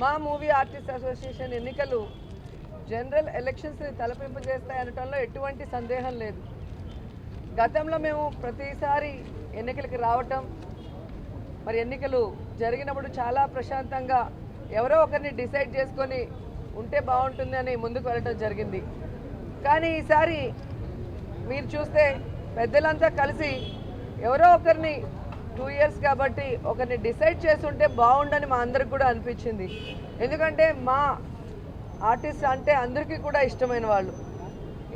మా movie artist association ఎన్నికలు general ఎలక్షన్స్ని తలపింపజేస్తాయి అనటంలో ఎటువంటి సందేహం లేదు. గతంలో మేము ప్రతిసారి ఎన్నికలకి రావటం, మరి ఎన్నికలు జరిగినప్పుడు చాలా ప్రశాంతంగా ఎవరో ఒకరిని డిసైడ్ చేసుకొని ఉంటే బాగుంటుంది అని ముందుకు వెళ్ళటం జరిగింది. కానీ ఈసారి మీరు చూస్తే పెద్దలంతా కలిసి ఎవరో ఒకరిని 2 years కాబట్టి ఒకరిని డిసైడ్ చేసి ఉంటే బాగుండని మా అందరికి కూడా అనిపించింది. ఎందుకంటే మా ఆర్టిస్ట్ అంటే అందరికీ కూడా ఇష్టమైన వాళ్ళు,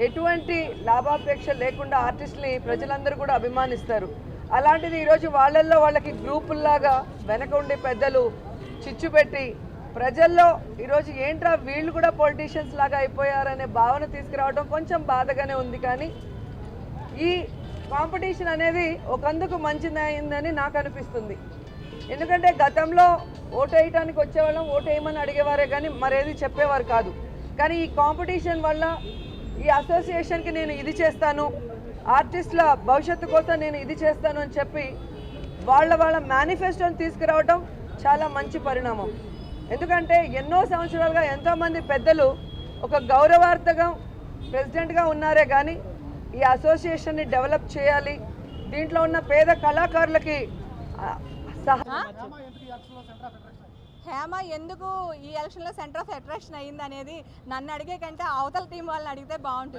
ఎటువంటి లాభాపేక్ష లేకుండా ఆర్టిస్ట్ని ప్రజలందరూ కూడా అభిమానిస్తారు. అలాంటిది ఈరోజు వాళ్ళల్లో వాళ్ళకి గ్రూపుల్లాగా వెనక ఉండే పెద్దలు చిచ్చు పెట్టి ప్రజల్లో ఈరోజు ఏంట్రా వీళ్ళు కూడా పొలిటీషియన్స్ లాగా అయిపోయారనే భావన తీసుకురావడం కొంచెం బాధగానే ఉంది. కానీ ఈ కాంపిటీషన్ అనేది ఒకందుకు మంచిదైందని నాకు అనిపిస్తుంది. ఎందుకంటే గతంలో ఓటు వేయడానికి వచ్చేవాళ్ళం, ఓటు వేయమని అడిగేవారే కానీ మరేది చెప్పేవారు కాదు. కానీ ఈ కాంపిటీషన్ వల్ల ఈ అసోసియేషన్కి నేను ఇది చేస్తాను, ఆర్టిస్టుల భవిష్యత్తు కోసం నేను ఇది చేస్తాను అని చెప్పి వాళ్ళ మేనిఫెస్టోని తీసుకురావడం చాలా మంచి పరిణామం. ఎందుకంటే ఎన్నో సంవత్సరాలుగా ఎంతోమంది పెద్దలు ఒక గౌరవార్థంగా ప్రెసిడెంట్గా ఉన్నారే కానీ ఈ అసోసియేషన్ని డెవలప్ చేయాలి, దీంట్లో ఉన్న పేద కళాకారులకి హేమ ఎందుకు ఈ ఎలక్షన్లో సెంటర్ ఆఫ్ అట్రాక్షన్ అయ్యింది అనేది నన్ను అడిగే కంటే అవతల టీం వాళ్ళని అడిగితే బాగుంటుంది.